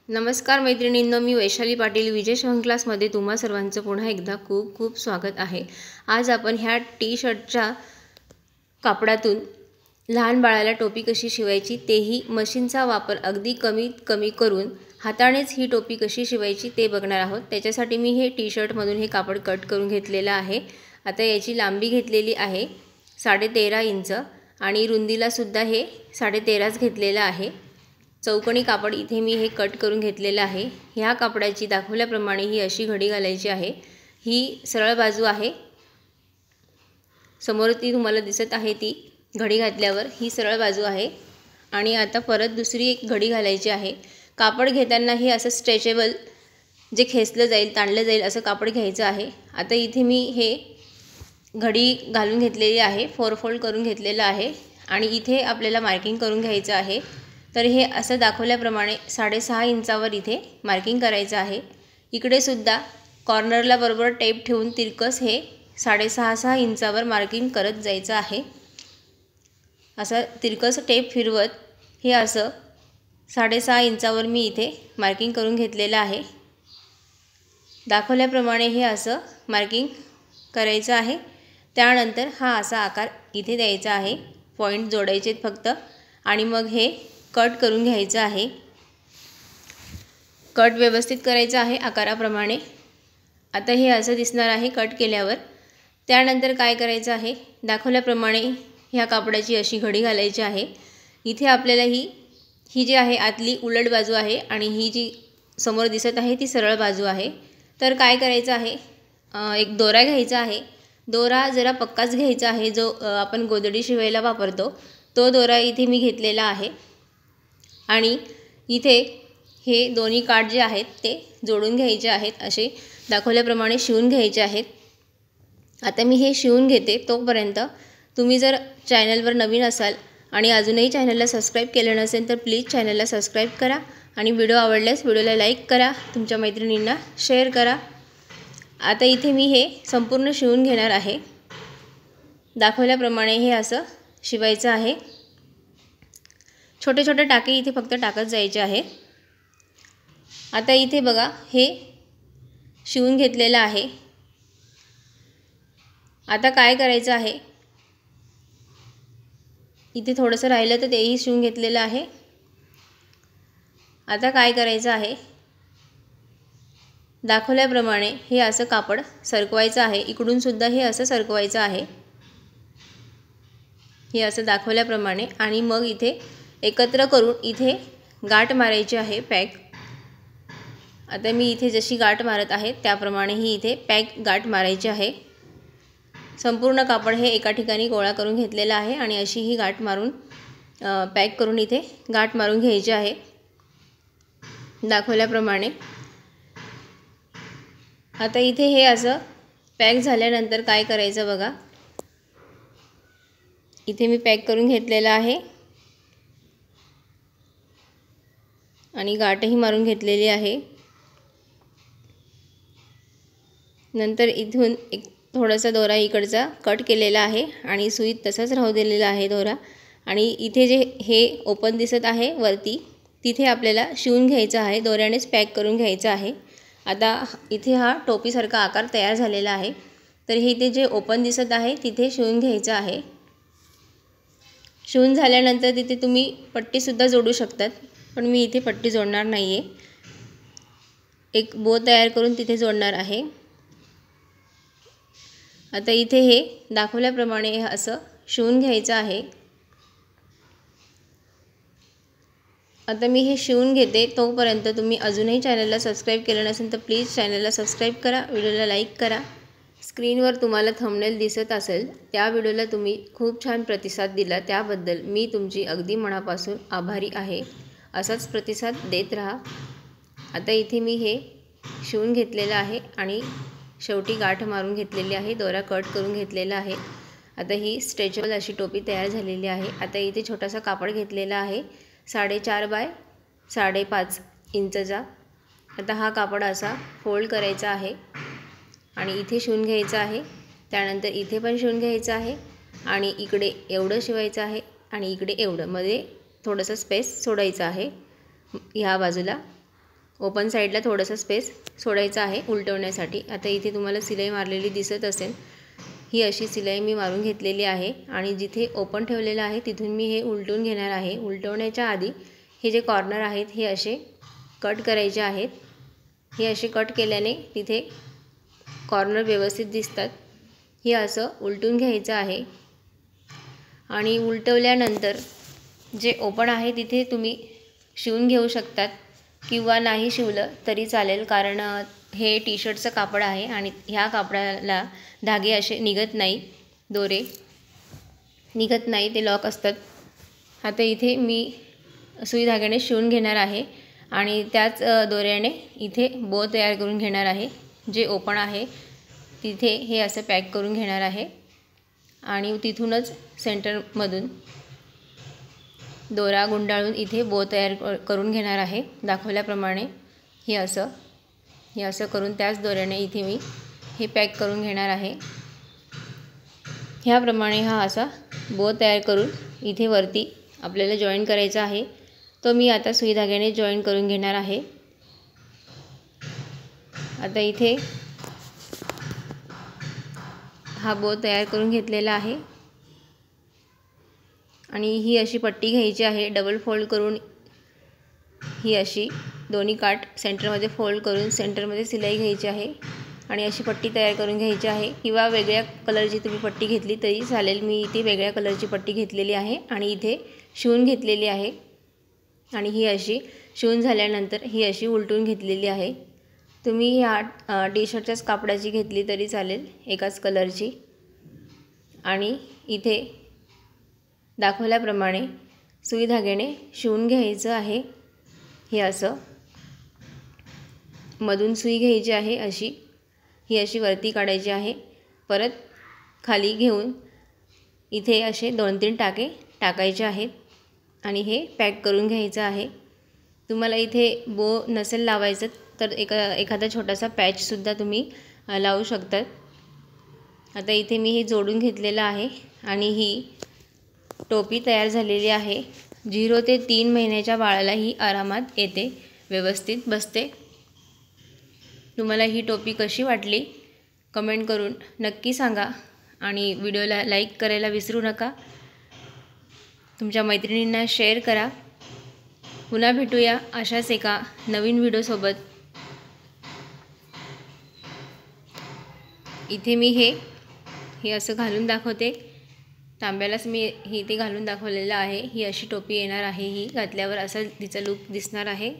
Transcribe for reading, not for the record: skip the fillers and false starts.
नमस्कार मैत्रिणींनो, मी वैशाली पाटील विजय शिवण क्लासमध्ये तुम्हा सर्वांचं पुन्हा एकदा खूप खूप स्वागत आहे। आज आपण ह्या टी शर्टच्या कापडातून लहान बाळाला टोपी कशी शिवायची, तेही मशीनचा वापर अगदी कमी करून हातानेच ही टोपी कशी शिवायची ते बघणार आहोत। त्याच्यासाठी मी हे टी शर्टमधून हे कापड कट करून घेतलेलं आहे। आता याची लांबी घेतलेली आहे 13.5 इंच आणि रुंदीला सुद्धा हे 13.5च घेतलेलं आहे। चौकोनी कापड इथे मी हे कट करून घेतलेलं आहे। ह्या कापडाची दाखवल्याप्रमाणे ही अशी घडी घालायची आहे। ही सरळ बाजू आहे, समोर ती तुम्हाला दिसत आहे ती घडी घातल्यावर ही सरळ बाजू आहे आणि आता परत दुसरी एक घडी घालायची आहे। कापड घेताना हे असं स्ट्रेचेबल जे खेचलं जाईल ताणलं जाईल असं कापड घ्यायचं आहे। आता इथे मी हे घडी घालून घेतलेली आहे, 4 फोल्ड करून घेतलेलं आहे आणि इथे आपल्याला मार्किंग करून घ्यायचं आहे। तर हे असं दाखवल्याप्रमाणे 6.5 इंचावर इथे मार्किंग करायचं आहे। इकडे सुद्धा कॉर्नरला बरोबर टेप ठेवून तिरकस हे 6.5 इंचावर मार्किंग करत जायचं आहे। असं तिरकस टेप फिरवत हे असं 6.5 इंचावर मी इथे मार्किंग करून घेतलेलं आहे। दाखवल्याप्रमाणे हे असं मार्किंग करायचं आहे। त्यानंतर हा असा आकार इथे द्यायचा आहे, पॉइंट जोडायचे फक्त आणि मग हे कट करून घ्यायचं आहे। कट व्यवस्थित करायचं आहे आकाराप्रमाणे। आता हे असं दिसणार आहे कट केल्यावर। त्यानंतर काय करायचं आहे, दाखवल्याप्रमाणे ह्या कापडाची अशी घडी घालायची आहे। इथे आपल्याला ही जी आहे आतली उलट बाजू आहे आणि ही जी समोर दिसत आहे ती सरळ बाजू आहे। तर काय करायचं आहे, एक दोरा घ्यायचा आहे। दोरा जरा पक्काच घ्यायचा आहे, जो आपण गोदडी शिवायला वापरतो तो दोरा इथे मी घेतलेला आहे आणि इथे हे दोन्ही काठ जे आहेत ते जोडून घ्यायचे आहेत, असे दाखवल्याप्रमाणे शिवून घ्यायचे आहेत। आता मी हे शिवून घेते। तोपर्यंत तुम्ही जर चॅनलवर नवीन असाल आणि अजूनही चॅनलला सबस्क्राईब केलं नसेल तर प्लीज चॅनलला सबस्क्राईब करा आणि व्हिडिओ आवडल्यास व्हिडिओला लाईक करा, तुमच्या मैत्रिणींना शेअर करा। आता इथे मी हे संपूर्ण शिवून घेणार आहे। दाखवल्याप्रमाणे हे असं शिवायचं आहे। छोटे छोटे टाके इथे फक्त टाकत जायचे आहे। आता इथे बघा हे शिवून घेतलेलं आहे। आता काय करायचं आहे, इथे थोडंसं राहिलं तर तेही शिवून घेतलेलं आहे। आता काय करायचं आहे, दाखवल्याप्रमाणे हे असं कापड सरकवायचं आहे। इकडून सुद्धा हे असं सरकवायचं आहे, हे असं दाखवल्याप्रमाणे आणि मग इथे एकत्र करून इथे गाठ मारायची आहे पॅक। आता मी इथे जशी गाठ मारत आहे त्याप्रमाणे ही इथे पॅक गाठ मारायची आहे। संपूर्ण कापड हे एका ठिकाणी गोळा करून घेतलेलं आहे आणि अशी ही गाठ मारून पॅक करून इथे गाठ मारून घ्यायची आहे दाखवल्याप्रमाणे। आता इथे हे असं पॅक झाल्यानंतर काय करायचं बघा, इथे मी पॅक करून घेतलेलं आहे आणि गाठही मारून घेतलेली आहे। नंतर इथून एक थोडासा दोरा इकडचा कट केलेला आहे आणि सुईत तसाच राहू दिलेला आहे दोरा आणि इथे जे हे ओपन दिसत आहे वरती तिथे आपल्याला शिवून घ्यायचं आहे, दोऱ्यानेच पॅक करून घ्यायचं आहे। आता इथे हा टोपीसारखा आकार तयार झालेला आहे। तर हे इथे जे ओपन दिसत आहे तिथे शिवून घ्यायचं आहे। शिवून झाल्यानंतर तिथे तुम्ही पट्टीसुद्धा जोडू शकतात, पण मी इथे पट्टी जोडणार नाही आहे, एक बो तयार करून तिथे जोडणार आहे। आता इथे हे दाखवल्याप्रमाणे हे असं शिवून घ्यायचं आहे। आता मी हे शिवून घेते। तोपर्यंत तुम्ही अजूनही चॅनलला सबस्क्राईब केलं नसेल तर प्लीज चॅनलला सबस्क्राईब करा, व्हिडिओला लाईक करा। स्क्रीनवर तुम्हाला थंबनेल दिसत असेल त्या व्हिडिओला तुम्ही खूप छान प्रतिसाद दिला, त्याबद्दल मी तुमची अगदी मनापासून आभारी आहे। असाच प्रतिसाद देत राहा। आता इथे मी हे शिवून घेतलेलं आहे आणि शेवटी गाठ मारून घेतलेली आहे, दोरा कट करून घेतलेला आहे। आता ही स्ट्रेचेबल अशी टोपी तयार झालेली आहे। आता इथे छोटासा कापड घेतलेला आहे 4.5 बाय 5.5 इंचचा। आता हा कापड असा फोल्ड करायचा आहे आणि इथे शिवून घ्यायचा आहे। त्यानंतर इथे पण शिवून घ्यायचं आहे आणि इकडे एवढं शिवायचं आहे आणि इकडे एवढं, मध्ये थोडंसं स्पेस सोडायचं आहे ह्या बाजूला। ओपन साईडला थोडंसं स्पेस सोडायचं आहे उलटवण्यासाठी। आता इथे तुम्हाला सिलाई मारलेली दिसत असेल, ही अशी सिलाई मी मारून घेतलेली आहे आणि जिथे ओपन ठेवलेलं आहे तिथून मी हे उलटून घेणार आहे। उलटवण्याच्या आधी हे जे कॉर्नर आहेत हे असे कट करायचे आहेत। हे असे कट केल्याने तिथे कॉर्नर व्यवस्थित दिसतात। हे असं उलटून घ्यायचं आहे आणि उलटवल्यानंतर जे ओपन आहे तिथे तुम्ही शिवून घेऊ शकतात किंवा नाही शिवलं तरी चालेल, कारण हे टी शर्टचं कापड आहे आणि ह्या कापडाला धागे असे निघत नाही, दोरे निघत नाही, ते लॉक असतात। आता इथे मी सुई धाग्याने शिवून घेणार आहे आणि त्याच दोऱ्याने इथे बो तयार करून घेणार आहे। जे ओपन आहे तिथे हे असं पॅक करून घेणार आहे आणि तिथूनच सेंटरमधून दोरा गुंडाळून इथे बो तयार करून घेणार आहे दाखवल्याप्रमाणे। हे असं करून त्याच दोऱ्याने इथे मी हे पॅक करून घेणार आहे। ह्याप्रमाणे हा असा बो तयार करून इथे वरती आपल्याला जॉईन करायचा आहे। तो मी आता सुई धाग्याने जॉईन करून घेणार आहे। आता इथे हा बो तयार करून घेतलेला आहे आणि ही अशी पट्टी घ्यायची आहे, डबल फोल्ड करून ही अशी दोन्ही काठ सेंटरमध्ये फोल्ड करून सेंटरमध्ये सिलाई घ्यायची आहे आणि अशी पट्टी तयार करून घ्यायची आहे। किंवा वेगळ्या कलरची तुम्ही पट्टी घेतली तरी चालेल। मी इथे वेगळ्या कलरची पट्टी घेतलेली आहे आणि इथे शिवून घेतलेली आहे आणि ही अशी शिवून झाल्यानंतर ही अशी उलटून घेतलेली आहे। तुम्ही ह्या टी शर्टच्याच कापडाची घेतली तरी चालेल, एकाच कलरची। आणि इथे दाखवल्याप्रमाणे सुई धाग्याने शिवून घ्यायचं आहे। हे असं मधून सुई घ्यायची आहे, अशी ही अशी वरती काढायची आहे, परत खाली घेऊन इथे असे 2-3 टाके टाकायचे आहेत आणि हे पॅक करून घ्यायचं आहे। तुम्हाला इथे बो नसेल लावायचं तर एखादा छोटासा पॅचसुद्धा तुम्ही लावू शकतात। आता इथे मी हे जोडून घेतलेलं आहे आणि ही टोपी तयार झालेली आहे। 0 ते 3 महिन्याच्या बाळाला ही आरामात येते, व्यवस्थित बसते। तुम्हाला ही टोपी कशी वाटली कमेंट करून नक्की सांगा आणि व्हिडिओला लाईक करायला विसरू नका। तुमच्या मैत्रिणींना शेअर करा। पुन्हा भेटूया अशाच एका नवीन व्हिडिओसोबत। इथे मी हे असं घालून दाखवते, तांब्यालाच मी हे इथे घालून दाखवलेलं आहे। ही अशी टोपी येणार आहे, ही घातल्यावर असं तिचा लुक दिसणार आहे।